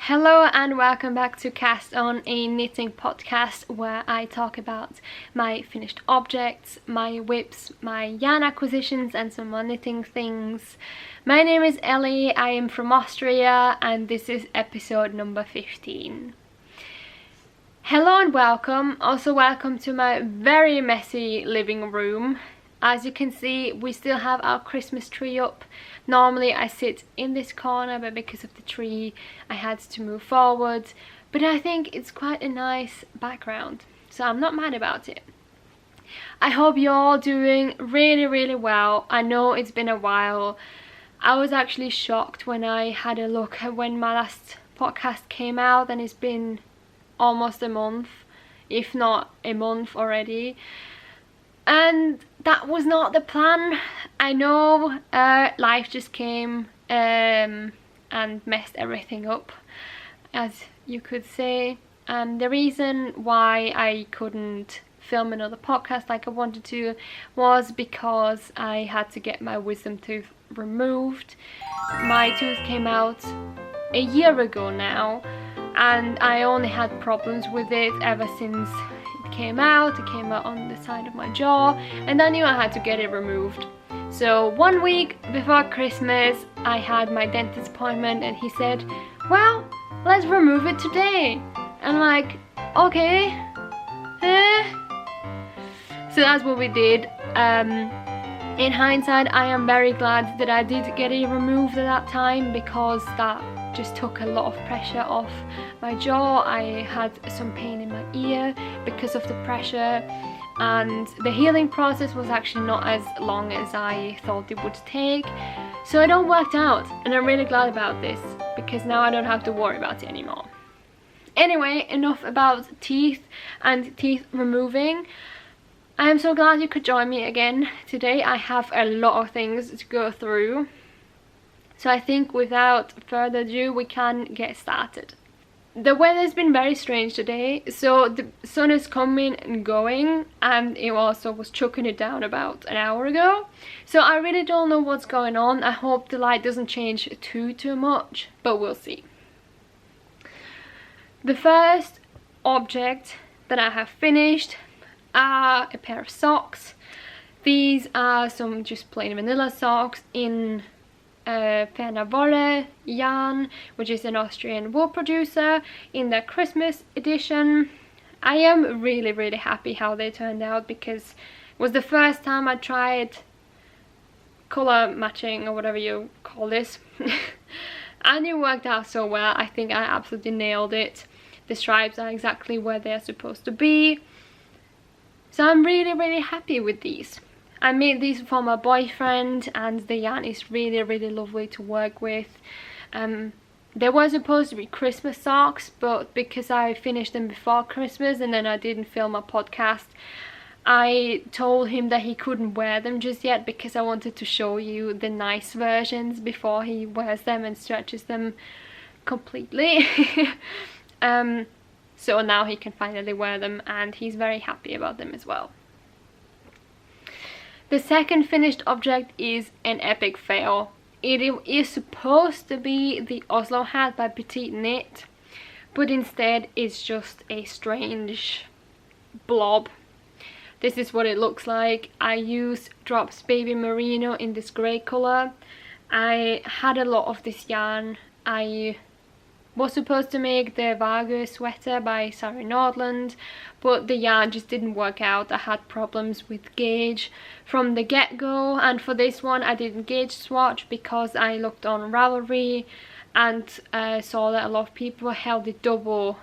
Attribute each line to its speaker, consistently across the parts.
Speaker 1: Hello and welcome back to Cast On, a knitting podcast where I talk about my finished objects, my whips, my yarn acquisitions and some more knitting things. My name is Ellie, I am from Austria and this is episode number 15. Hello and welcome, also welcome to my very messy living room. As you can see, we still have our Christmas tree up. Normally I sit in this corner, but because of the tree I had to move forward. But I think it's quite a nice background, so I'm not mad about it. I hope you're all doing really well. I know it's been a while. I was actually shocked when I had a look at when my last podcast came out, and it's been almost a month, if not a month already. And that was not the plan. I know life just came and messed everything up, as you could say. The reason why I couldn't film another podcast like I wanted to was because I had to get my wisdom tooth removed. My tooth came out a year ago now, and I only had problems with it ever since it came out on the side of my jaw, and I knew I had to get it removed. So 1 week before Christmas I had my dentist appointment and he said, well, let's remove it today. And I'm like, okay. So that's what we did. In hindsight, I am very glad that I did get it removed at that time, because that just took a lot of pressure off my jaw. I had some pain in my ear because of the pressure, and the healing process was actually not as long as I thought it would take. So it all worked out, and I'm really glad about this, because now I don't have to worry about it anymore. Anyway, enough about teeth and teeth removing. I am so glad you could join me again today. I have a lot of things to go through. So I think without further ado we can get started. The weather's been very strange today, so the sun is coming and going, and it also was chucking it down about an hour ago. So I really don't know what's going on. I hope the light doesn't change too much, but we'll see. The first object that I have finished are a pair of socks. These are some just plain vanilla socks in Fernerwolle yarn, which is an Austrian wool producer, in their Christmas edition. I am really happy how they turned out, because it was the first time I tried color matching, or whatever you call this. And it worked out so well. I think I absolutely nailed it. The stripes are exactly where they're supposed to be. So I'm really happy with these. I made these for my boyfriend, and the yarn is really lovely to work with. They were supposed to be Christmas socks, but because I finished them before Christmas and then I didn't film a podcast, I told him that he couldn't wear them just yet, because I wanted to show you the nice versions before he wears them and stretches them completely. So now he can finally wear them, and he's very happy about them as well. The second finished object is an epic fail. It is supposed to be the Oslo hat by Petite knit, but instead it's just a strange blob. This is what it looks like. I used Drops Baby Merino in this grey colour. I had a lot of this yarn. I was supposed to make the Vargo sweater by Sari Nordlund, but the yarn just didn't work out. I had problems with gauge from the get-go, and for this one I didn't gauge swatch because I looked on Ravelry and saw that a lot of people held it double,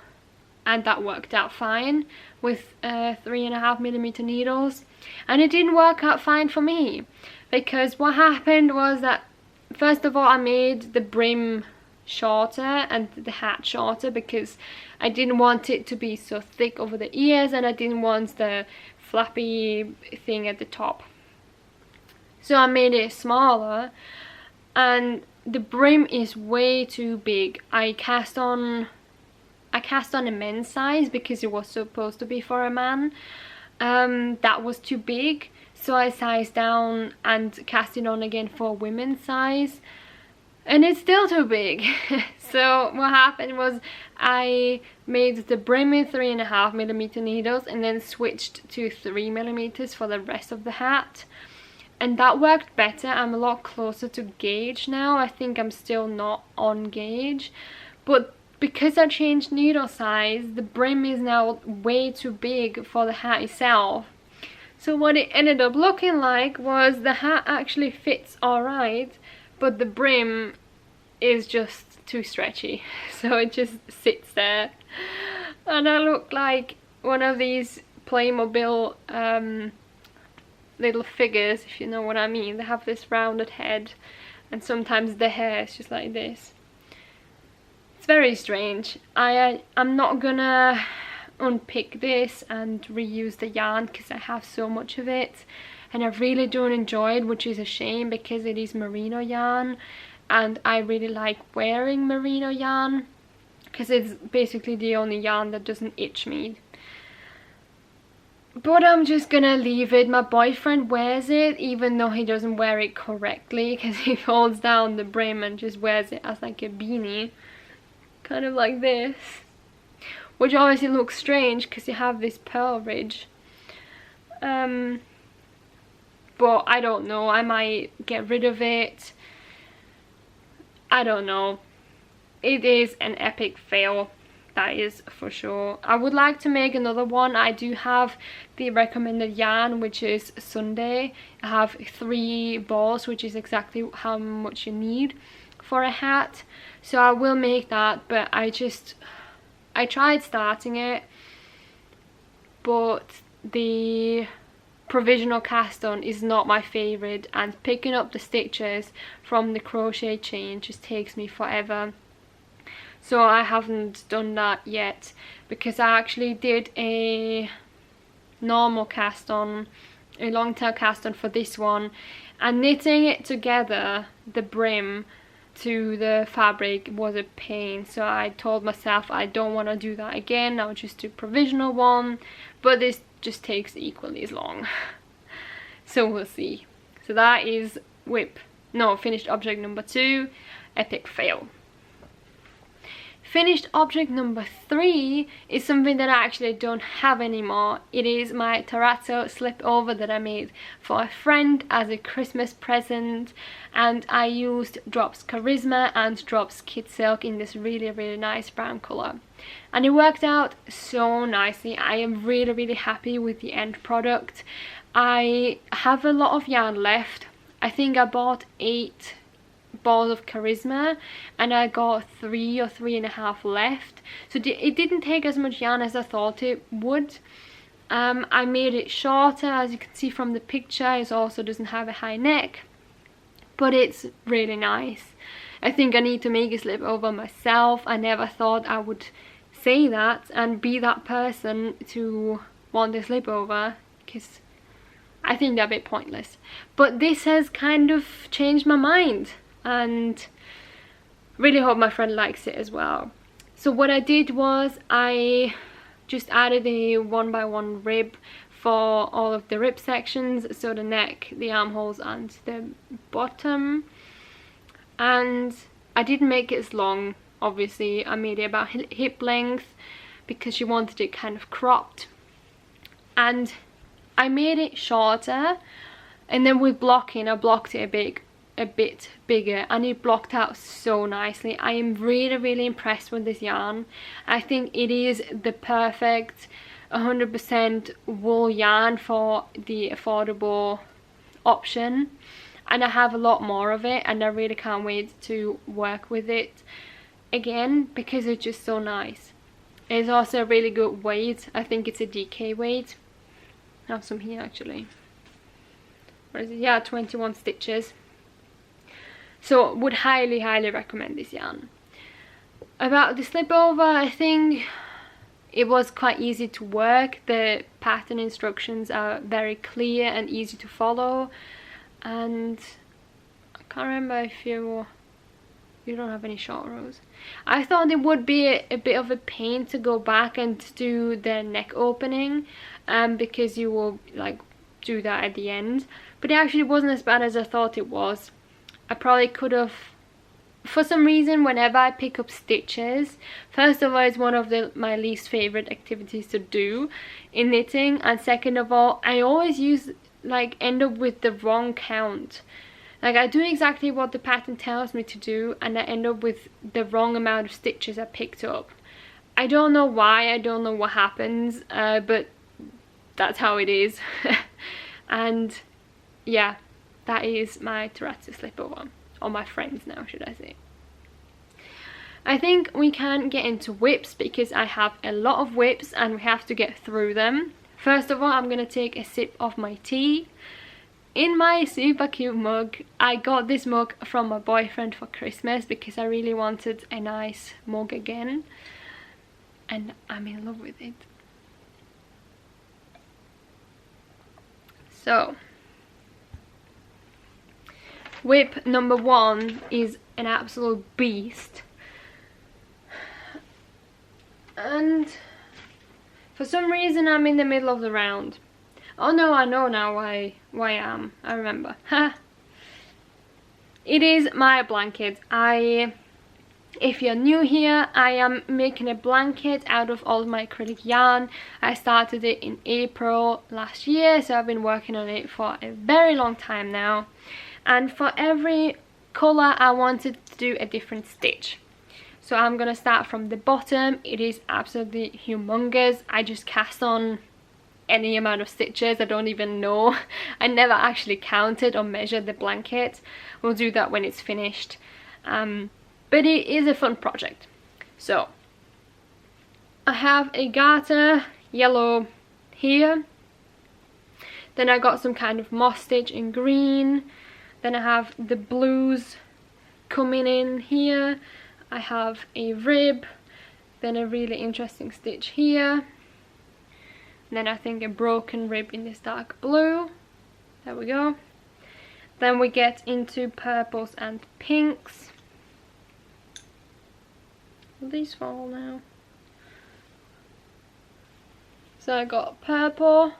Speaker 1: and that worked out fine with 3.5mm needles. And it didn't work out fine for me, because what happened was that first of all I made the brim shorter and the hat shorter, because I didn't want it to be so thick over the ears, and I didn't want the flappy thing at the top. So I made it smaller, and the brim is way too big. I cast on a men's size because it was supposed to be for a man. That was too big, so I sized down and cast it on again for women's size. and it's still too big. So what happened was I made the brim in 3.5mm needles and then switched to 3mm for the rest of the hat, and that worked better. I'm a lot closer to gauge now. I think I'm still not on gauge, but because I changed needle size, the brim is now way too big for the hat itself. So what it ended up looking like was the hat actually fits alright, but the brim is just too stretchy, so it just sits there, and I look like one of these Playmobil little figures, if you know what I mean. They have this rounded head, and sometimes the hair is just like this. It's very strange. I'm not gonna unpick this and reuse the yarn because I have so much of it, and I really don't enjoy it, which is a shame because it is merino yarn, and I really like wearing merino yarn because it's basically the only yarn that doesn't itch me. But I'm just gonna leave it. My boyfriend wears it, even though he doesn't wear it correctly, because he folds down the brim and just wears it as like a beanie, kind of like this, which obviously looks strange because you have this pearl ridge. But I don't know, I might get rid of it. I don't know. It is an epic fail, that is for sure. I would like to make another one. I do have the recommended yarn, which is Sunday. I have 3 balls, which is exactly how much you need for a hat, so I will make that. But I tried starting it, but the provisional cast on is not my favorite, and picking up the stitches from the crochet chain just takes me forever. So I haven't done that yet, because I actually did a normal cast on, a long tail cast on for this one, and knitting it together, the brim to the fabric, was a pain. So I told myself I don't want to do that again. I'll just do provisional one, but this just takes equally as long. So we'll see. So that is finished object number 2, epic fail. Finished object number 3 is something that I actually don't have anymore. It is my Terrazzo Slipover that I made for a friend as a Christmas present, and I used Drops Karisma and Drops Kid Silk in this really nice brown colour, and it worked out so nicely. I am really happy with the end product. I have a lot of yarn left. I think I bought 8 balls of Karisma and I got 3 or 3.5 left, so it didn't take as much yarn as I thought it would. I made it shorter, as you can see from the picture. It also doesn't have a high neck, but it's really nice. I think I need to make a slip over myself. I never thought I would say that and be that person to want a slip over, because I think they're a bit pointless. But this has kind of changed my mind, and really hope my friend likes it as well. So what I did was I just added a 1x1 rib for all of the rib sections, so the neck, the armholes and the bottom. And I didn't make it as long, obviously. I made it about hip length because she wanted it kind of cropped, and I made it shorter, and then with blocking I blocked it a bit bigger, and it blocked out so nicely. I am really impressed with this yarn. I think it is the perfect 100% wool yarn for the affordable option, and I have a lot more of it, and I really can't wait to work with it again because it's just so nice. It's also a really good weight. I think it's a DK weight. I have some here actually. What is it? Yeah, 21 stitches. So would highly recommend this yarn. About the Slipover, I think it was quite easy to work. The pattern instructions are very clear and easy to follow, and I can't remember if you don't have any short rows. I thought it would be a bit of a pain to go back and do the neck opening, because you will like do that at the end, but it actually wasn't as bad as I thought it was. I probably could have for some reason, whenever I pick up stitches, first of all, it's one of my least favorite activities to do in knitting, and second of all, I always end up with the wrong count. Like, I do exactly what the pattern tells me to do, and I end up with the wrong amount of stitches I picked up. I don't know why, I don't know what happens, but that's how it is. And yeah, that is my Terrazzo Slipover, or my friends now, should I say. I think we can get into whips because I have a lot of whips and we have to get through them. First of all, I'm gonna take a sip of my tea in my super cute mug. I got this mug from my boyfriend for Christmas because I really wanted a nice mug again, and I'm in love with it. So, whip number 1 is an absolute beast. And for some reason I'm in the middle of the round. Oh no, I know now why I am. I remember. It is my blanket. If you're new here, I am making a blanket out of all my acrylic yarn. I started it in April last year, so I've been working on it for a very long time now. And for every colour I wanted to do a different stitch. So I'm gonna start from the bottom. It is absolutely humongous. I just cast on any amount of stitches. I don't even know. I never actually counted or measured the blanket. We'll do that when it's finished. But it is a fun project. So I have a garter yellow here. Then I got some kind of moss stitch in green. Then I have the blues coming in here. I have a rib, then a really interesting stitch here, and then I think a broken rib in this dark blue. There we go. Then we get into purples and pinks. Will these fall now? So I got purple,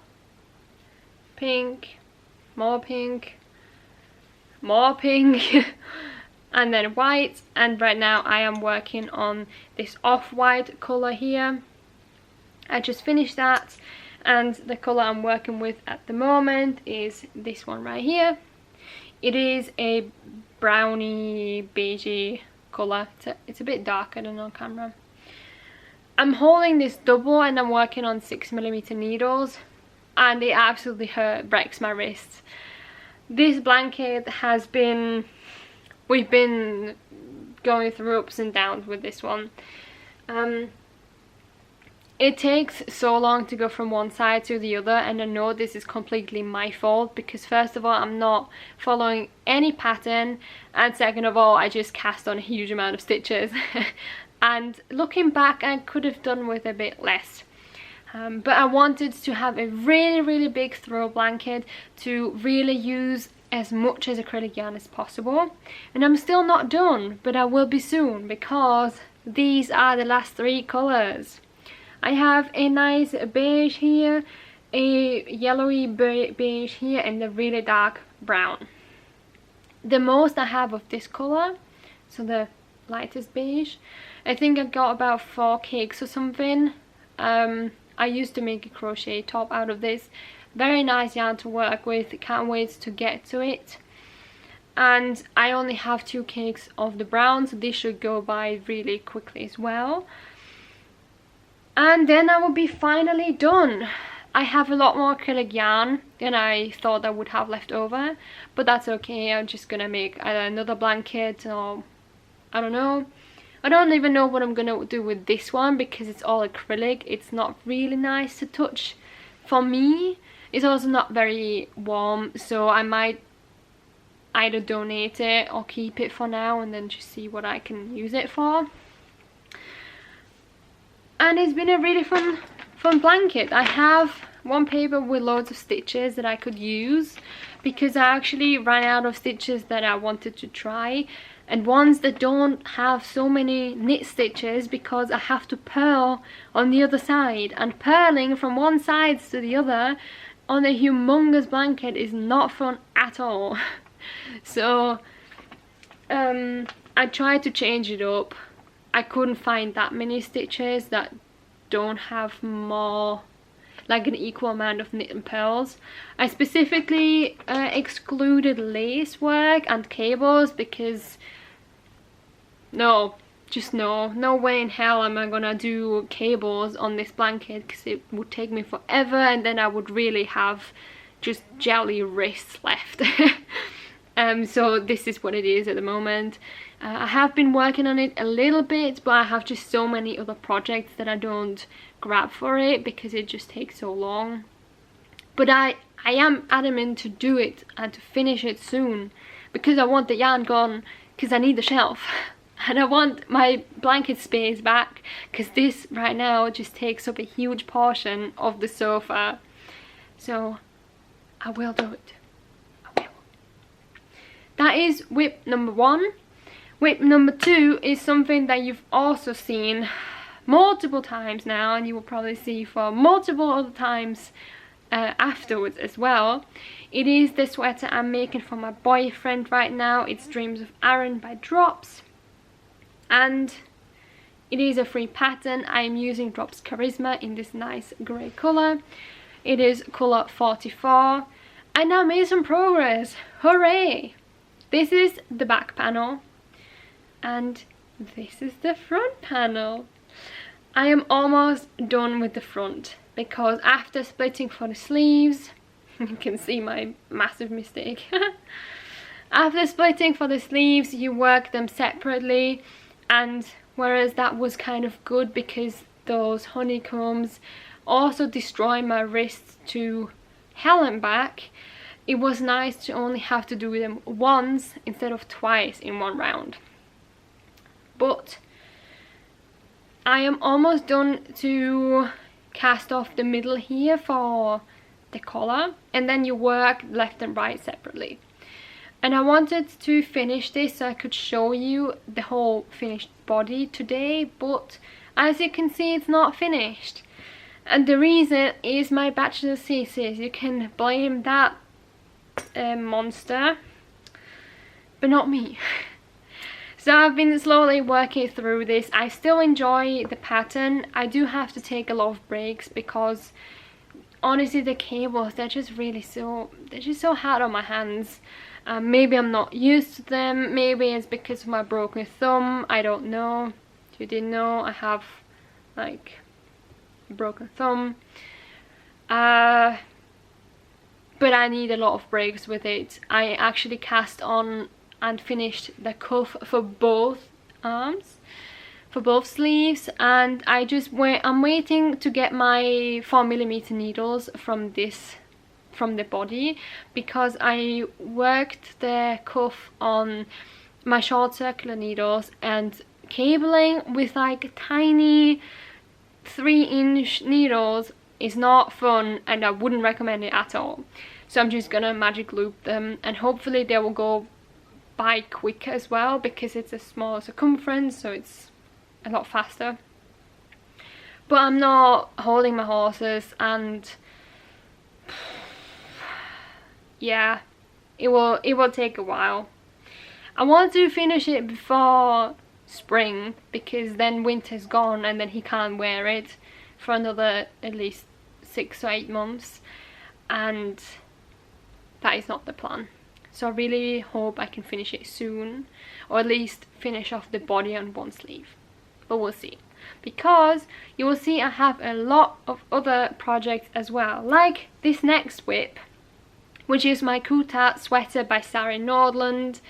Speaker 1: pink, more pink, more pink. And then white, and right now I am working on this off-white colour here. I just finished that, and the colour I'm working with at the moment is this one right here. It is a browny beigey colour. It's a bit darker than on camera. I'm holding this double and I'm working on 6mm needles, and it absolutely breaks my wrists. This blanket has been... We've been going through ups and downs with this one. It takes so long to go from one side to the other, and I know this is completely my fault because first of all, I'm not following any pattern, and second of all, I just cast on a huge amount of stitches. And looking back, I could have done with a bit less. But I wanted to have a really big throw blanket to really use as much as acrylic yarn as possible, and I'm still not done, but I will be soon because these are the last 3 colours. I have a nice beige here, a yellowy beige here, and a really dark brown. The most I have of this colour, so the lightest beige, I think I got about 4 cakes or something. I used to make a crochet top out of this. Very nice yarn to work with, can't wait to get to it. And I only have 2 cakes of the brown, so this should go by really quickly as well. And then I will be finally done. I have a lot more acrylic yarn than I thought I would have left over, but that's okay. I'm just gonna make either another blanket or I don't know. I don't even know what I'm gonna do with this one because it's all acrylic. It's not really nice to touch for me. It's also not very warm, so I might either donate it or keep it for now and then just see what I can use it for. And it's been a really fun blanket. I have one paper with loads of stitches that I could use because I actually ran out of stitches that I wanted to try, and ones that don't have so many knit stitches because I have to purl on the other side, and purling from one side to the other on a humongous blanket is not fun at all. So I tried to change it up. I couldn't find that many stitches that don't have more, like an equal amount of knit and purls. I specifically excluded lace work and cables because no way in hell am I gonna do cables on this blanket, because it would take me forever and then I would really have just jelly wrists left. So this is what it is at the moment. I have been working on it a little bit, but I have just so many other projects that I don't grab for it because it just takes so long. But I am adamant to do it and to finish it soon, because I want the yarn gone, because I need the shelf. And I want my blanket space back, because this right now just takes up a huge portion of the sofa. So I will do it. I will. That is whip number 1. Whip number 2 is something that you've also seen multiple times now, and you will probably see for multiple other times afterwards as well. It is the sweater I'm making for my boyfriend right now. It's Dreams of Aran by Drops, and it is a free pattern. I am using Drops Karisma in this nice grey colour. It is colour 44, and I made some progress. Hooray! This is the back panel, and this is the front panel. I am almost done with the front, because after splitting for the sleeves, you can see my massive mistake. After splitting for the sleeves, you work them separately, and whereas that was kind of good because those honeycombs also destroy my wrists to hell and back, it was nice to only have to do them once instead of twice in one round. But I am almost done to cast off the middle here for the collar, and then you work left and right separately. And I wanted to finish this so I could show you the whole finished body today, but as you can see, it's not finished. And the reason is my bachelor's thesis. You can blame that monster, but not me. So I've been slowly working through this. I still enjoy the pattern. I do have to take a lot of breaks because honestly the cables, they're just so hard on my hands. Maybe I'm not used to them. Maybe it's because of my broken thumb. I don't know. If you didn't know, I have like a broken thumb. But I need a lot of breaks with it. I actually cast on and finished the cuff for both arms, for both sleeves, and I'm waiting to get my 4mm needles from the body, because I worked the cuff on my short circular needles, and cabling with like tiny 3-inch needles is not fun, and I wouldn't recommend it at all. So I'm just gonna magic loop them, and hopefully they will go by quicker as well, because it's a smaller circumference, so it's a lot faster. But I'm not holding my horses, and yeah, it will take a while. I want to finish it before spring, because then winter's gone and then he can't wear it for another at least 6 or 8 months, and that is not the plan. So I really hope I can finish it soon, or at least finish off the body on one sleeve. But we'll see. Because you will see I have a lot of other projects as well. Like this next whip, which is my Kuutar sweater by Sari Nordlund.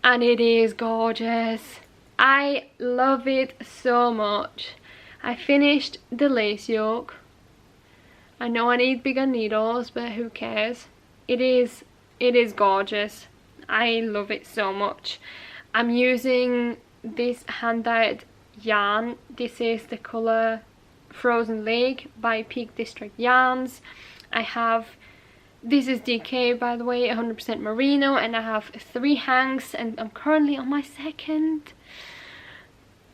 Speaker 1: And it is gorgeous. I love it so much. I finished the lace yoke. I know I need bigger needles, but who cares? It is gorgeous. I love it so much. I'm using this hand-dyed yarn. This is the colour Frozen Lake by Peak District Yarns. This is DK, by the way, 100% merino, and I have 3 hanks, and I'm currently on my 2nd.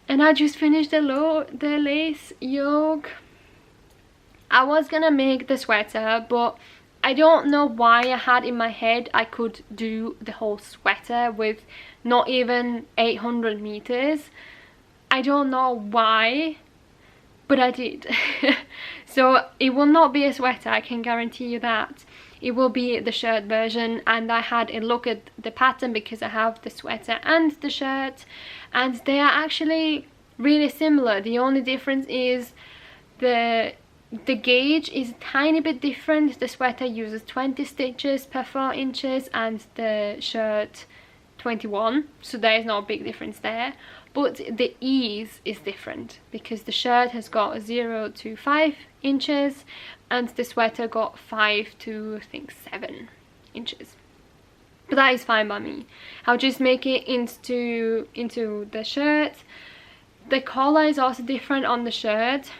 Speaker 1: And I just finished the lace yoke. I was gonna make the sweater, but I don't know why I had in my head I could do the whole sweater with not even 800 meters. I don't know why, but I did. So it will not be a sweater, I can guarantee you that. It will be the shirt version, and I had a look at the pattern because I have the sweater and the shirt, and they are actually really similar. The only difference is the gauge is a tiny bit different. The sweater uses 20 stitches per 4 inches and the shirt 21, so there is no big difference there. But the ease is different because the shirt has got 0 to 5 inches and the sweater got 5 to I think 7 inches. But that is fine by me. I'll just make it into the shirt. The collar is also different on the shirt,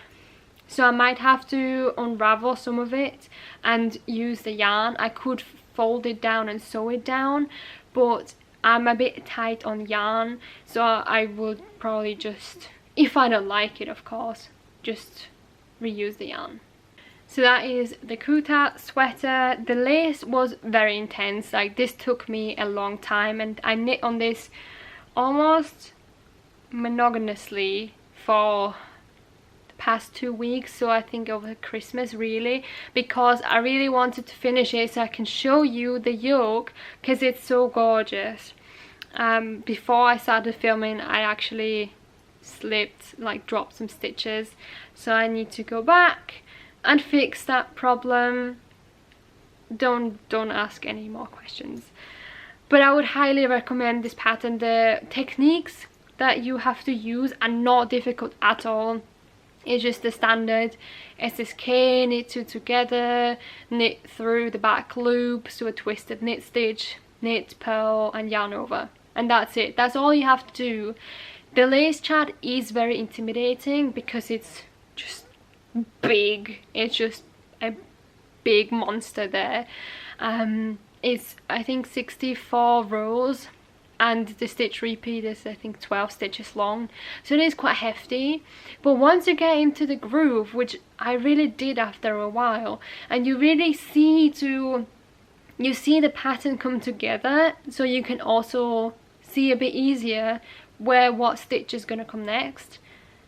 Speaker 1: so I might have to unravel some of it and use the yarn. I could fold it down and sew it down, but I'm a bit tight on yarn, so I would probably just, if I don't like it of course, just reuse the yarn. So that is the Kuutar sweater. The lace was very intense, like this took me a long time, and I knit on this almost monogamously for past 2 weeks, so I think over Christmas really, because I really wanted to finish it so I can show you the yoke because it's so gorgeous. Before I started filming I actually slipped, like dropped some stitches, so I need to go back and fix that problem. Don't ask any more questions, but I would highly recommend this pattern. The techniques that you have to use are not difficult at all. It's just the standard SSK, knit two together, knit through the back loop, so a twisted knit stitch, knit, purl and yarn over, and that's it. That's all you have to do. The lace chart is very intimidating because it's just big. It's just a big monster there. It's I think 64 rows and the stitch repeat is I think 12 stitches long, so it is quite hefty. But once you get into the groove, which I really did after a while, and you really see the pattern come together, so you can also see a bit easier where what stitch is going to come next.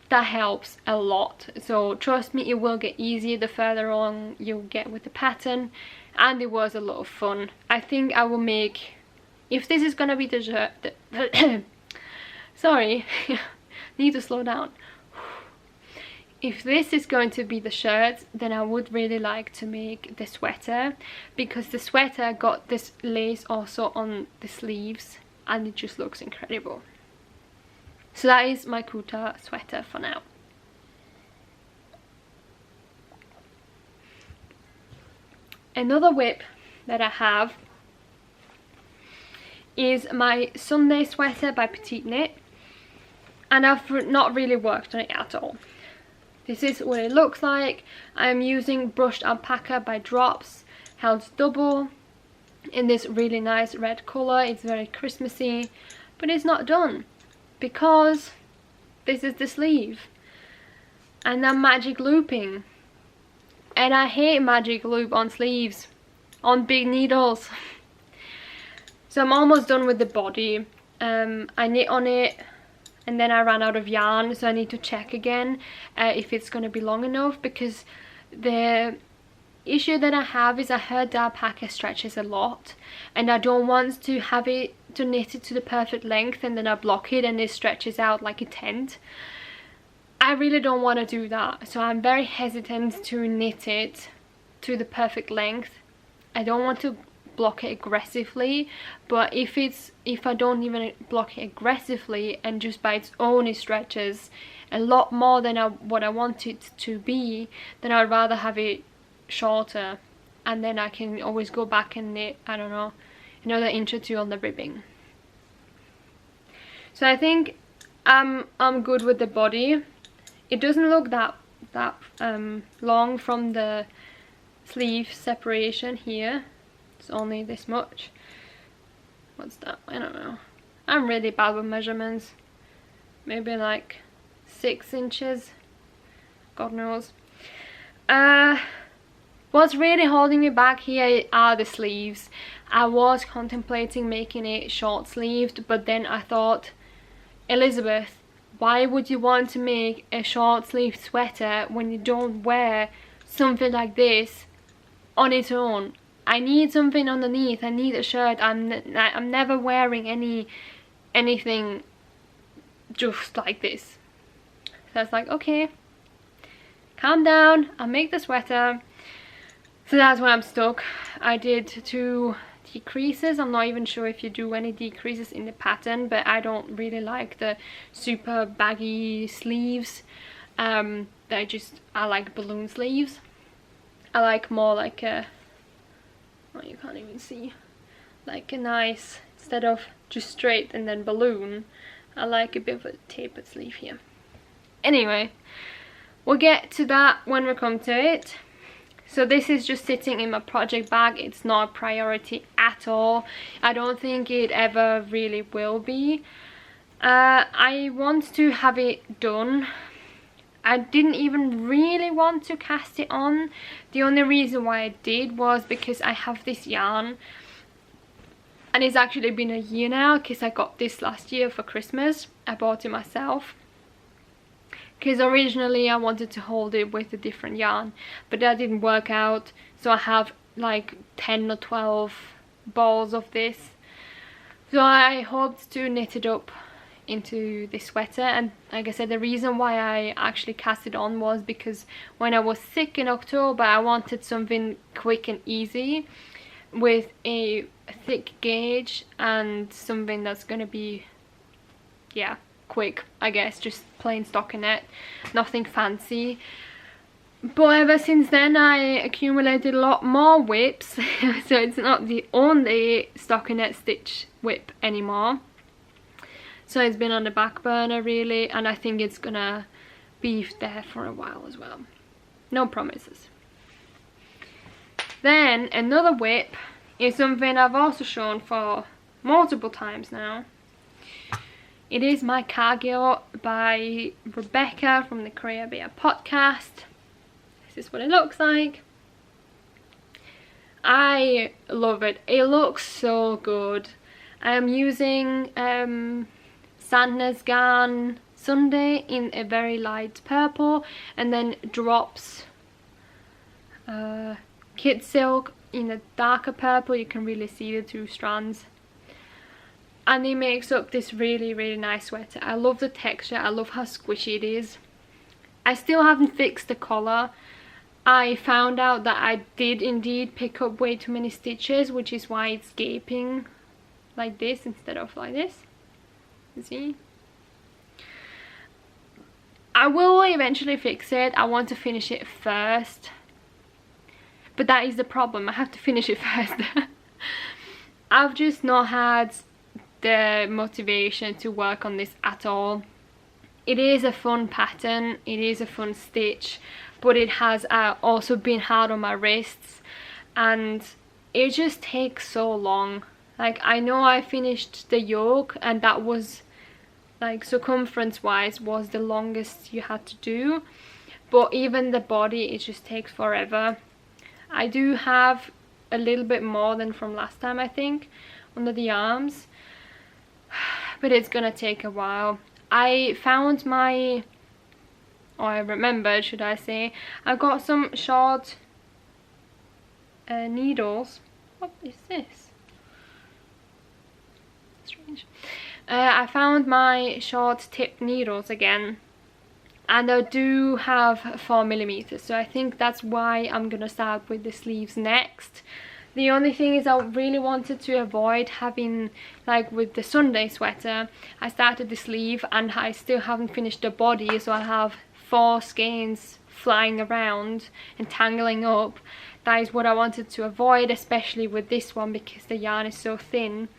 Speaker 1: That helps a lot, so trust me, it will get easier the further on you get with the pattern, and it was a lot of fun. I think I will make, if this is gonna be the shirt, sorry, need to slow down. If this is going to be the shirt, then I would really like to make the sweater, because the sweater got this lace also on the sleeves and it just looks incredible. So that is my Kuutar sweater for now. Another whip that I have is my Sunday sweater by Petite knit, and I've not really worked on it at all. This is what it looks like. I'm using brushed alpaca by Drops, held double, in this really nice red colour. It's very Christmassy, but it's not done because this is the sleeve and I'm magic looping, and I hate magic loop on sleeves on big needles. So I'm almost done with the body. I knit on it and then I ran out of yarn, so I need to check again if it's going to be long enough, because the issue that I have is I heard the alpaca stretches a lot and I don't want to have it to knit it to the perfect length and then I block it and it stretches out like a tent. I really don't want to do that, so I'm very hesitant to knit it to the perfect length. I don't want to block it aggressively, but if I don't even block it aggressively and just by its own it stretches a lot more than what I want it to be, then I'd rather have it shorter and then I can always go back and knit, I don't know, another inch or two on the ribbing. So I think I'm good with the body. It doesn't look that long from the sleeve separation here. It's only this much. What's that? I don't know. I'm really bad with measurements. Maybe like 6 inches. God knows. What's really holding me back here are the sleeves. I was contemplating making it short sleeved, but then I thought, Elizabeth, why would you want to make a short sleeve sweater when you don't wear something like this on its own? I need something underneath. I need a shirt. I'm never wearing anything just like this. So I was like, okay, calm down, I'll make the sweater. So that's where I'm stuck. I did 2 decreases. I'm not even sure if you do any decreases in the pattern, but I don't really like the super baggy sleeves. I like balloon sleeves. I like more like a, well, you can't even see, like a nice, instead of just straight and then balloon, I like a bit of a tapered sleeve here. Anyway, we'll get to that when we come to it. So this is just sitting in my project bag. It's not a priority at all. I don't think it ever really will be. I want to have it done. I didn't even really want to cast it on. The only reason why I did was because I have this yarn. And it's actually been a year now, because I got this last year for Christmas. I bought it myself. Because originally I wanted to hold it with a different yarn, but that didn't work out. So I have like 10 or 12 balls of this. So I hoped to knit it up into this sweater. And like I said, the reason why I actually cast it on was because when I was sick in October, I wanted something quick and easy with a thick gauge and something that's going to be, yeah, quick, I guess, just plain stockinette, nothing fancy. But ever since then I accumulated a lot more whips, so it's not the only stockinette stitch whip anymore. So it's been on the back burner really, and I think it's gonna be there for a while as well. No promises. Then another whip is something I've also shown for multiple times now. It is my Cargill by Rebecca from the Korea Bear podcast. This is what it looks like. I love it. It looks so good. I am using Sandnesgarn Sunday in a very light purple, and then drops Kid Silk in a darker purple. You can really see the 2 strands. And it makes up this really, really nice sweater. I love the texture. I love how squishy it is. I still haven't fixed the collar. I found out that I did indeed pick up way too many stitches, which is why it's gaping like this instead of like this. You see? I will eventually fix it. I want to finish it first. But that is the problem. I have to finish it first. I've just not had the motivation to work on this at all. It is a fun pattern, it is a fun stitch, but it has also been hard on my wrists, and it just takes so long. Like, I know I finished the yoke, and that was, like, circumference wise was the longest you had to do, but even the body, it just takes forever. I do have a little bit more than from last time, I think, under the arms, but it's gonna take a while. I found my, or I remembered, should I say, I got some short needles. What is this? Strange. I found my short tip needles again, and I do have 4mm, so I think that's why I'm gonna start with the sleeves next. The only thing is I really wanted to avoid having, like with the Sunday sweater, I started the sleeve and I still haven't finished the body, so I have 4 skeins flying around and tangling up. That is what I wanted to avoid, especially with this one because the yarn is so thin.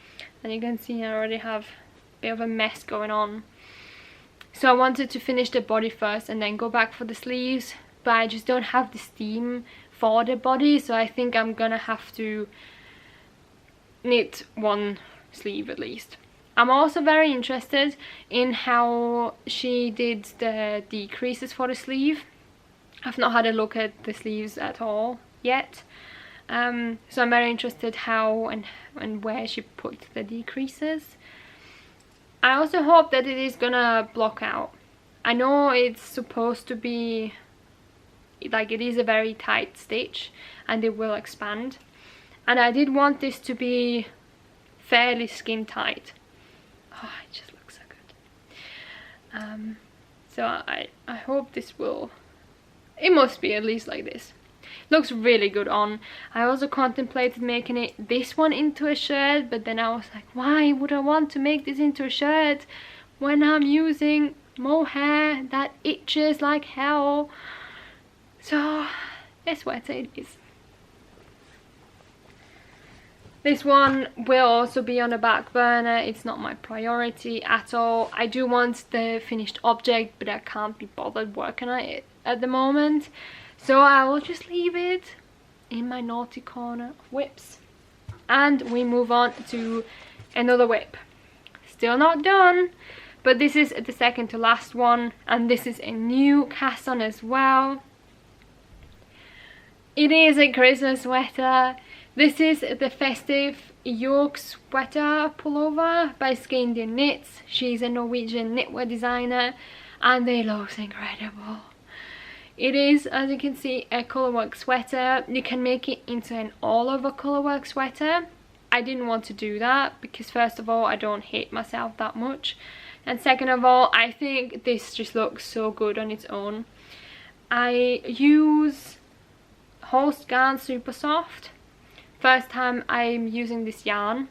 Speaker 1: And you can see I already have a bit of a mess going on. So I wanted to finish the body first and then go back for the sleeves, but I just don't have the steam for the body, so I think I'm gonna have to knit 1 sleeve at least. I'm also very interested in how she did the decreases for the sleeve. I've not had a look at the sleeves at all, yet. So I'm very interested how and where she put the decreases. I also hope that it is gonna block out. I know it's supposed to be like, it is a very tight stitch and it will expand, and I did want this to be fairly skin tight. Oh, it just looks so good. So I hope this will, it must be at least like this. Looks really good on. I also contemplated making this one into a shirt, but then I was like, why would I want to make this into a shirt when I'm using mohair that itches like hell? So a sweater it is. This one will also be on the back burner. It's not my priority at all. I do want the finished object, but I can't be bothered working on it at the moment. So I will just leave it in my naughty corner of whips. And we move on to another whip. Still not done, but this is the second to last one, and this is a new cast on as well. It is a Christmas sweater. This is the Festive Yoke sweater pullover by Skeindeer Knits. She's a Norwegian knitwear designer, and they look incredible. It is, as you can see, a colorwork sweater. You can make it into an all-over colorwork sweater. I didn't want to do that because, first of all, I don't hate myself that much, and second of all, I think this just looks so good on its own. I use Holst Garn Supersoft. First time I'm using this yarn.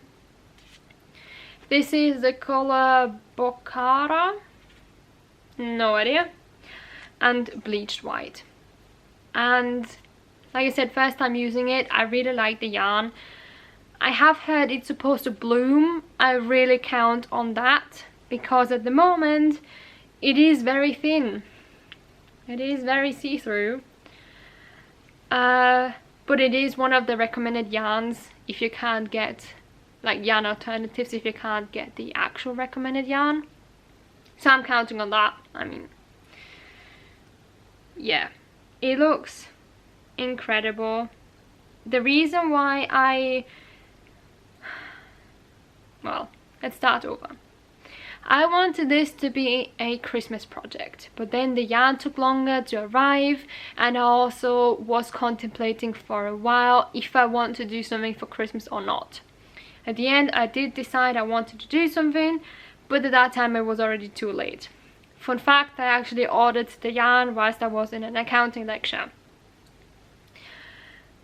Speaker 1: This is the color Bokhara, no idea, and Bleached white. And like I said, first time using it, I really like the yarn. I have heard it's supposed to bloom. I really count on that because at the moment it is very thin. It is very see-through. But it is one of the recommended yarns if you can't get like yarn alternatives, if you can't get the actual recommended yarn. So I'm counting on that. I mean, yeah, it looks incredible. The reason why well, let's start over. I wanted this to be a Christmas project, but then the yarn took longer to arrive, and I also was contemplating for a while if I want to do something for Christmas or not. At the end, I did decide I wanted to do something, but at that time it was already too late. Fun fact, I actually ordered the yarn whilst I was in an accounting lecture.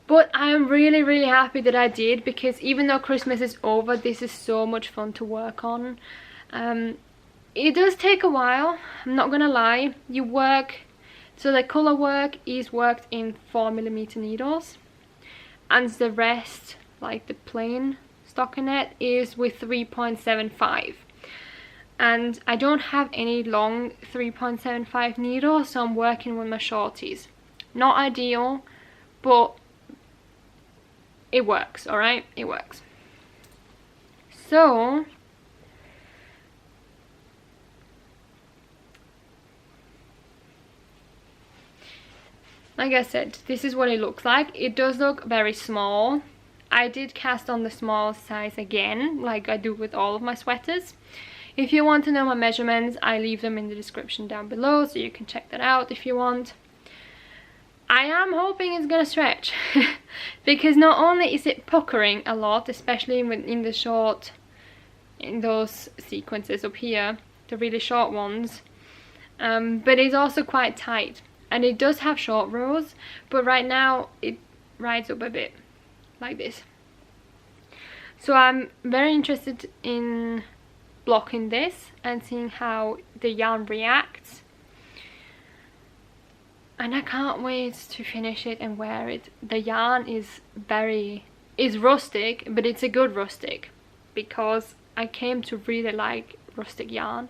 Speaker 1: But I'm really, really happy that I did, because even though Christmas is over, this is so much fun to work on. It does take a while, I'm not gonna lie. You work, so the colour work is worked in 4mm needles, and the rest, like the plain stockinette, is with 3.75. And I don't have any long 3.75 needles, so I'm working with my shorties. Not ideal, but it works, alright? It works. So like I said, this is what it looks like. It does look very small. I did cast on the small size again, like I do with all of my sweaters. If you want to know my measurements, I leave them in the description down below, so you can check that out if you want. I am hoping it's gonna stretch because not only is it puckering a lot, especially in the short, in those sequences up here, the really short ones, but it's also quite tight. And it does have short rows, but right now it rides up a bit like this. So I'm very interested in blocking this and seeing how the yarn reacts. And I can't wait to finish it and wear it. The yarn is rustic, but it's a good rustic, because I came to really like rustic yarn.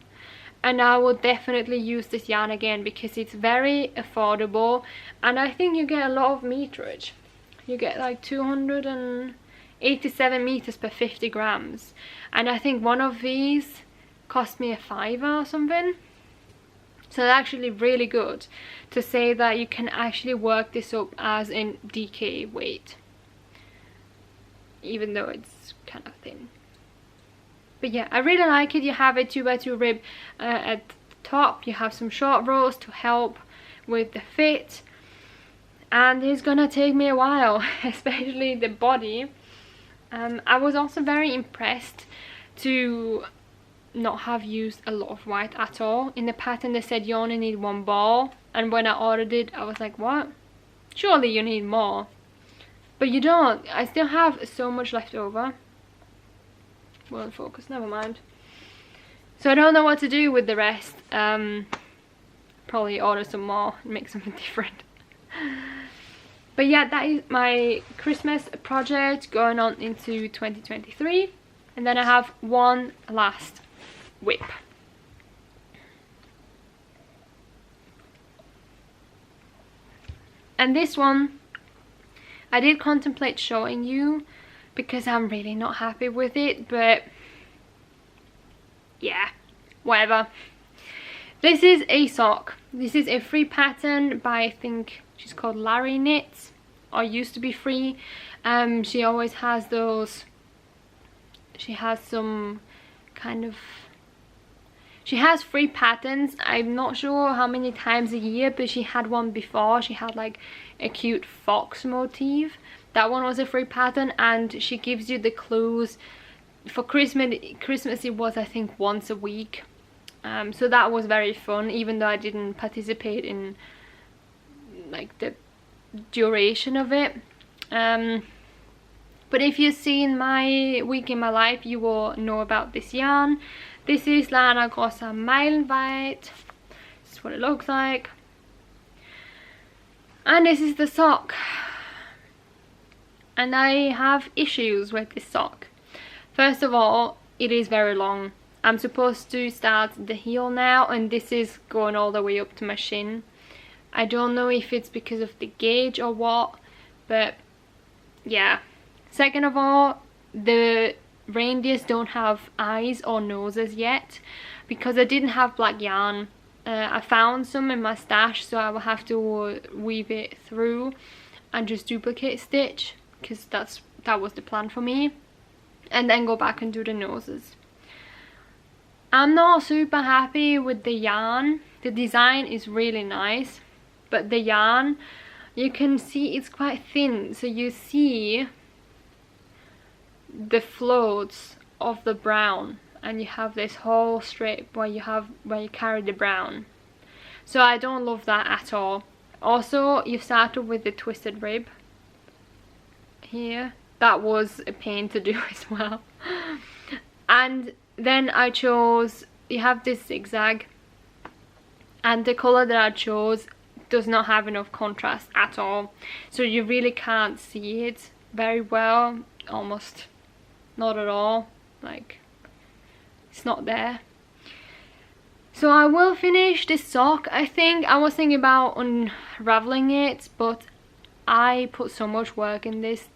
Speaker 1: And I will definitely use this yarn again because it's very affordable, and I think you get a lot of meterage. You get like 287 meters per 50 grams, and I think one of these cost me a £5 or something. So it's actually really good to say that you can actually work this up as in DK weight, even though it's kind of thin. But yeah, I really like it. You have a 2x2 rib at the top, you have some short rows to help with the fit, and it's gonna take me a while, especially the body. I was also very impressed to not have used a lot of white at all. In the pattern they said you only need 1 ball, and when I ordered it I was like, what? Surely you need more. But you don't. I still have so much left over. Won't focus, never mind. So I don't know what to do with the rest. Probably order some more and make something different. But yeah, that is my Christmas project going on into 2023. And then I have one last whip. And this one I did contemplate showing you because I'm really not happy with it, but yeah, whatever. This is a sock. This is a free pattern by, I think she's called Larry Knits, or used to be free. She always has those, she has some kind of, she has free patterns. I'm not sure how many times a year, but she had one before. She had like a cute fox motif. That one was a free pattern, and she gives you the clues. For Christmas it was, I think, once a week. So that was very fun, even though I didn't participate in like the duration of it. But if you've seen my week in my life, you will know about this yarn. This is Lana Grossa Meilenweit. This is what it looks like. And this is the sock. And I have issues with this sock. First of all, it is very long. I'm supposed to start the heel now, and this is going all the way up to my shin. I don't know if it's because of the gauge or what, but yeah. Second of all, the reindeers don't have eyes or noses yet, because I didn't have black yarn. I found some in my stash, so I will have to weave it through and just duplicate stitch, because that was the plan for me, and then go back and do the noses. I'm not super happy with the yarn. The design is really nice, but the yarn, you can see it's quite thin, so you see the floats of the brown, and you have this whole strip where you carry the brown. So I don't love that at all. Also, you started with the twisted rib here. That was a pain to do as well. And then I chose, you have this zigzag, and the color that I chose does not have enough contrast at all, so you really can't see it very well, almost not at all, like it's not there. So I will finish this sock. I think I was thinking about unraveling it, but I put so much work in this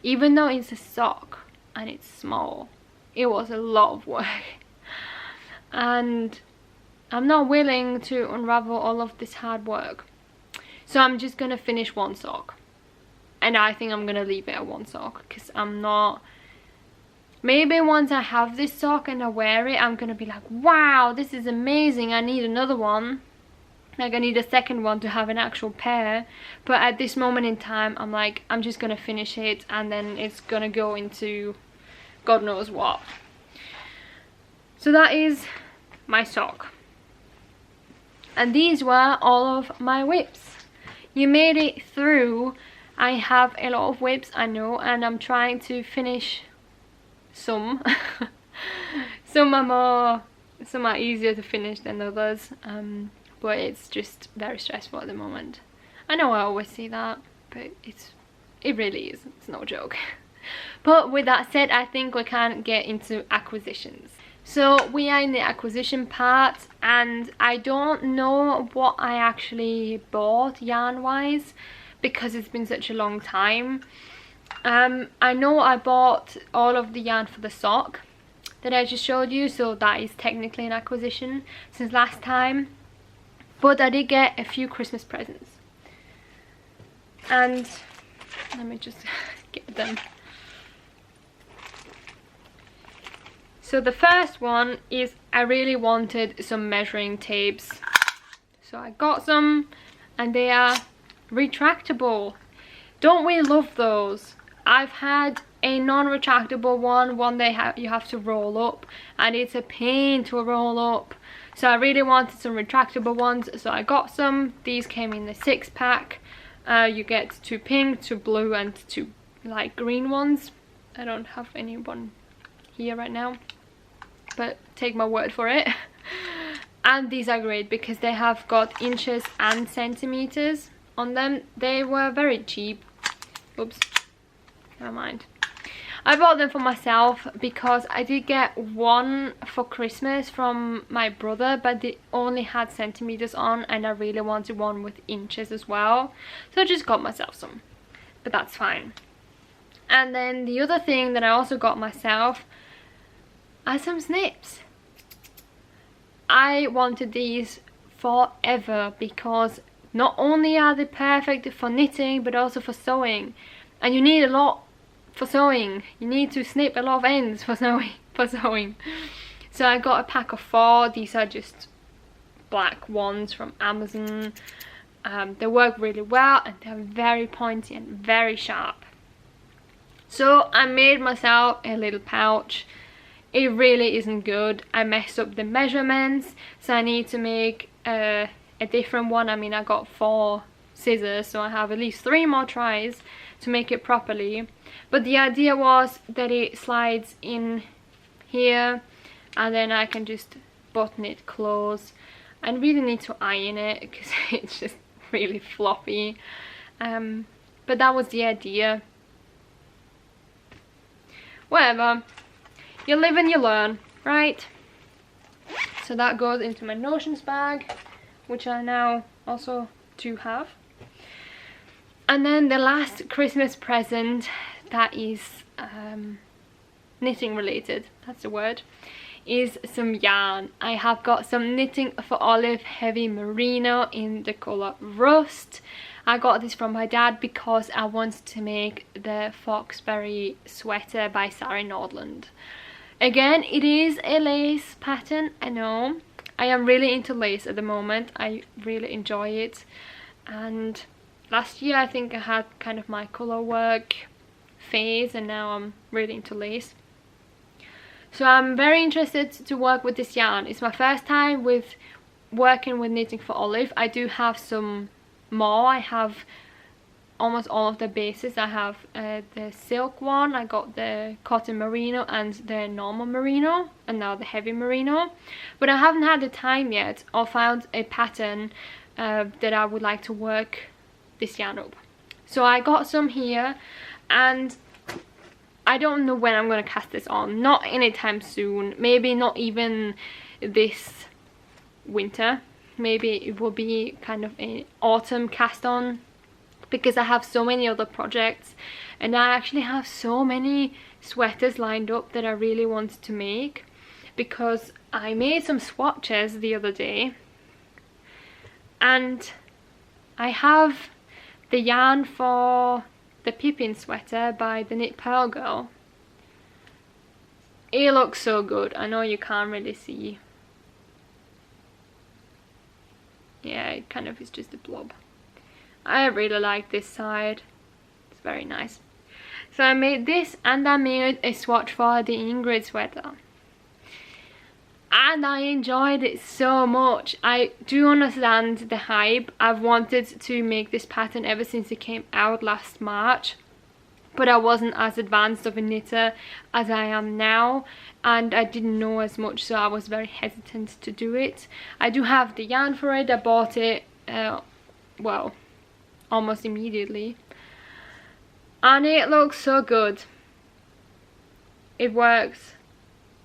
Speaker 1: even though it's a sock and it's small, it was a lot of work, and I'm not willing to unravel all of this hard work. So I'm just gonna finish one sock, and I think I'm gonna leave it at one sock, because I'm not, maybe once I have this sock and I wear it, I'm gonna be like, wow, this is amazing, I need another one. Like, I need a second one to have an actual pair. But at this moment in time, I'm like, I'm just gonna finish it, and then it's gonna go into God knows what. So that is my sock. And these were all of my whips. You made it through. I have a lot of whips, I know, and I'm trying to finish some. Some are easier to finish than others, but it's just very stressful at the moment. I know I always say that, but it really is, it's no joke. But with that said, I think we can get into acquisitions. So we are in the acquisition part, and I don't know what I actually bought yarn wise, because it's been such a long time. I know I bought all of the yarn for the sock that I just showed you, so that is technically an acquisition since last time. but I did get a few Christmas presents, and let me just get them. So the first one is I really wanted some measuring tapes, so I got some, and they are retractable. Don't we love those? I've had a non-retractable one that you have to roll up, and it's a pain to roll up. So I really wanted some retractable ones, so I got some. These came in the 6-pack. You get 2 pink, 2 blue, and 2 light green ones. I don't have any one here right now, but take my word for it. And these are great because they have got inches and centimeters on them. They were very cheap. Oops, never mind. I bought them for myself because I did get one for Christmas from my brother, but they only had centimeters on, and I really wanted one with inches as well, so I just got myself some, but that's fine. And then the other thing that I also got myself are some snips. I wanted these forever because not only are they perfect for knitting but also for sewing, and you need a lot for sewing. You need to snip a lot of ends for sewing. So I got a pack of 4. These are just black ones from Amazon. They work really well, and they're very pointy and very sharp. So I made myself a little pouch. It really isn't good. I messed up the measurements, so I need to make a different one. I mean, I got 4 scissors, so I have at least 3 more tries to make it properly. But the idea was that it slides in here, and then I can just button it close. I really need to iron it because it's just really floppy, but that was the idea. Whatever, you live and you learn, right? So that goes into my notions bag, which I now also do have. And then the last Christmas present that is knitting related, that's the word, is some yarn. I have got some Knitting for Olive heavy merino in the colour Rust. I got this from my dad because I wanted to make the Foxberry sweater by Sari Nordlund. Again, it is a lace pattern, I know. I am really into lace at the moment. I really enjoy it. And last year I think I had kind of my colour work phase, and now I'm really into lace. So I'm very interested to work with this yarn. It's my first time with working with Knitting for Olive. I do have some more. I have almost all of the bases. I have the silk one, I got the cotton merino and the normal merino, and now the heavy merino. But I haven't had the time yet or found a pattern that I would like to work this yarn up. So I got some here, and I don't know when I'm going to cast this on. Not anytime soon. Maybe not even this winter. Maybe it will be kind of an autumn cast on, because I have so many other projects, and I actually have so many sweaters lined up that I really wanted to make, because I made some swatches the other day, and I have the yarn for the Pippin sweater by the Knit Pearl Girl. It looks so good. I know you can't really see. Yeah, it kind of is just a blob. I really like this side. It's very nice. So I made this, and I made a swatch for the Ingrid sweater. And I enjoyed it so much. I do understand the hype. I've wanted to make this pattern ever since it came out last March, but I wasn't as advanced of a knitter as I am now, and I didn't know as much, so I was very hesitant to do it. I do have the yarn for it. I bought it well, almost immediately, and it looks so good. It works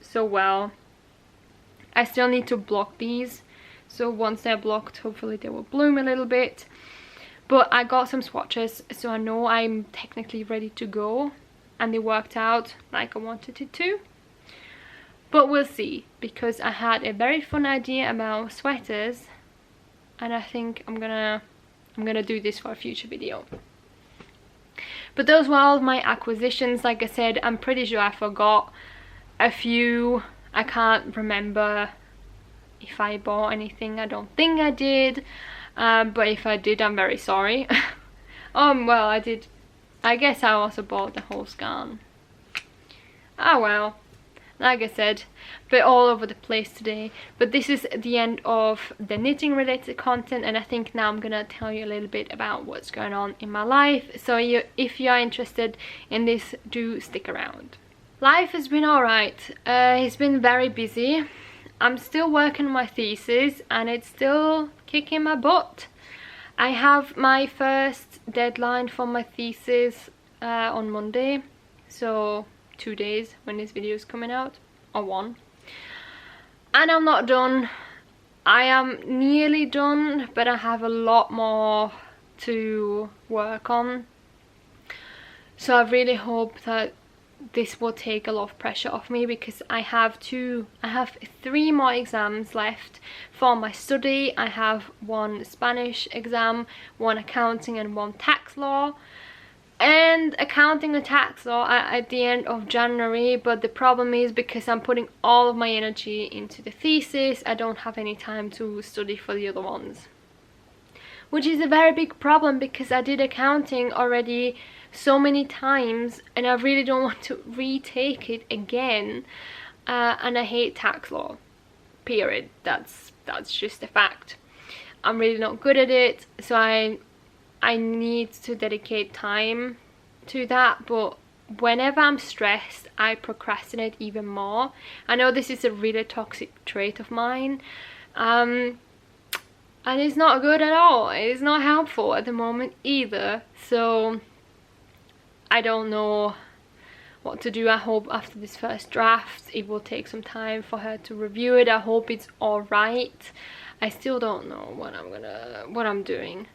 Speaker 1: so well. I still need to block these, so once they're blocked, hopefully they will bloom a little bit. But I got some swatches, so I know I'm technically ready to go, and they worked out like I wanted it to. But we'll see, because I had a very fun idea about sweaters, and I think I'm gonna do this for a future video. But those were all my acquisitions. Like I said, I'm pretty sure I forgot a few. I can't remember if I bought anything. I don't think I did, but if I did, I'm very sorry. Well, I did. I guess I also bought the Holst garn. Ah well, like I said, bit all over the place today. But this is the end of the knitting related content, and I think now I'm gonna tell you a little bit about what's going on in my life. So if you are interested in this, do stick around. Life has been alright. It's been very busy. I'm still working on my thesis and it's still kicking my butt. I have my first deadline for my thesis on Monday, so 2 days when this video is coming out, or 1. And I'm not done. I am nearly done, but I have a lot more to work on. So I really hope that this will take a lot of pressure off me, because I have 3 more exams left for my study. I have 1 Spanish exam, 1 accounting and 1 tax law. And accounting and tax law at the end of January, but the problem is because I'm putting all of my energy into the thesis, I don't have any time to study for the other ones. Which is a very big problem, because I did accounting already so many times and I really don't want to retake it again, and I hate tax law, period. That's just a fact. I'm really not good at it, so I need to dedicate time to that, but whenever I'm stressed I procrastinate even more. I know this is a really toxic trait of mine, and it's not good at all. It's not helpful at the moment either, so I don't know what to do. I hope after this first draft it will take some time for her to review it. I hope it's alright. I still don't know what I'm doing.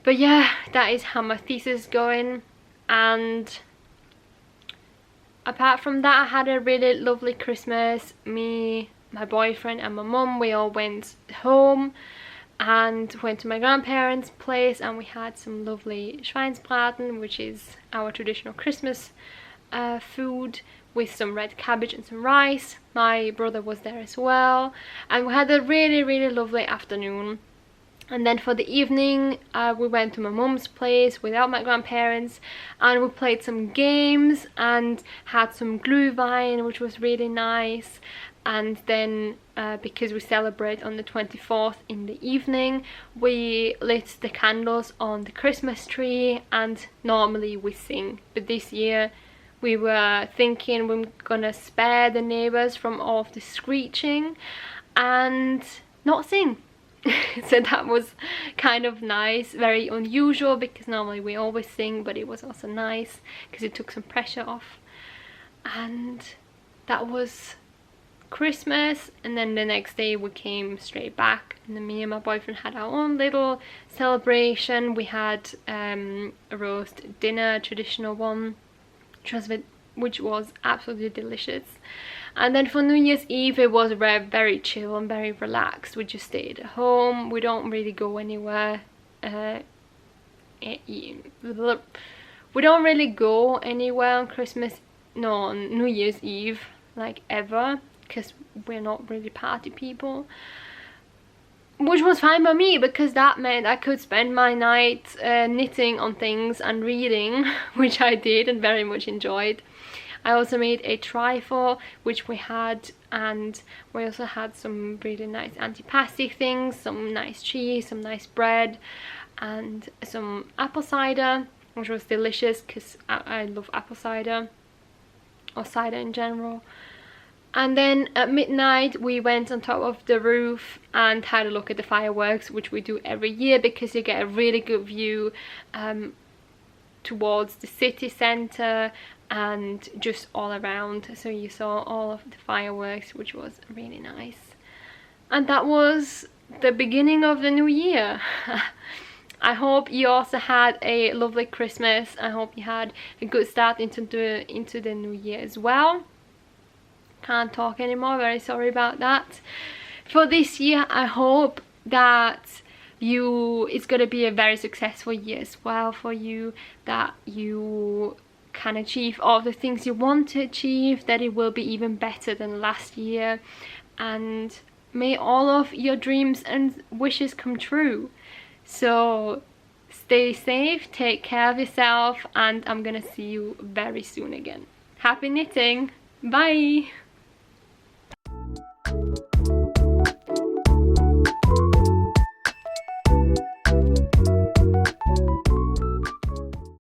Speaker 1: But yeah, that is how my thesis is going. And apart from that, I had a really lovely Christmas. Me, my boyfriend and my mum, we all went home and went to my grandparents' place, and we had some lovely Schweinsbraten, which is our traditional Christmas food, with some red cabbage and some rice. My brother was there as well, and we had a really lovely afternoon. And then for the evening we went to my mum's place without my grandparents, and we played some games and had some glühwein, which was really nice. And then because we celebrate on the 24th in the evening, we lit the candles on the Christmas tree, and normally we sing, but this year we were thinking we're gonna spare the neighbors from all of the screeching and not sing. So that was kind of nice, very unusual, because normally we always sing, but it was also nice because it took some pressure off. And that was Christmas. And then the next day we came straight back, and then me and my boyfriend had our own little celebration. We had a roast dinner, traditional one, which was absolutely delicious. And then for New Year's Eve it was very chill and very relaxed. We just stayed at home. We don't really go anywhere. We don't really go anywhere on Christmas, no, on New Year's Eve, like ever, because we're not really party people. Which was fine by me, because that meant I could spend my night knitting on things and reading, which I did and very much enjoyed. I also made a trifle, which we had, and we also had some really nice antipasti things, some nice cheese, some nice bread, and some apple cider, which was delicious because I love apple cider, or cider in general. And then at midnight we went on top of the roof and had a look at the fireworks, which we do every year because you get a really good view towards the city centre and just all around. So you saw all of the fireworks, which was really nice. And that was the beginning of the new year. I hope you also had a lovely Christmas. I hope you had a good start into the new year as well. Can't talk anymore, very sorry about that. For this year I hope that it's going to be a very successful year as well for you, that you can achieve all the things you want to achieve, that it will be even better than last year, and may all of your dreams and wishes come true. So stay safe, take care of yourself, and I'm gonna see you very soon again. Happy knitting! Bye!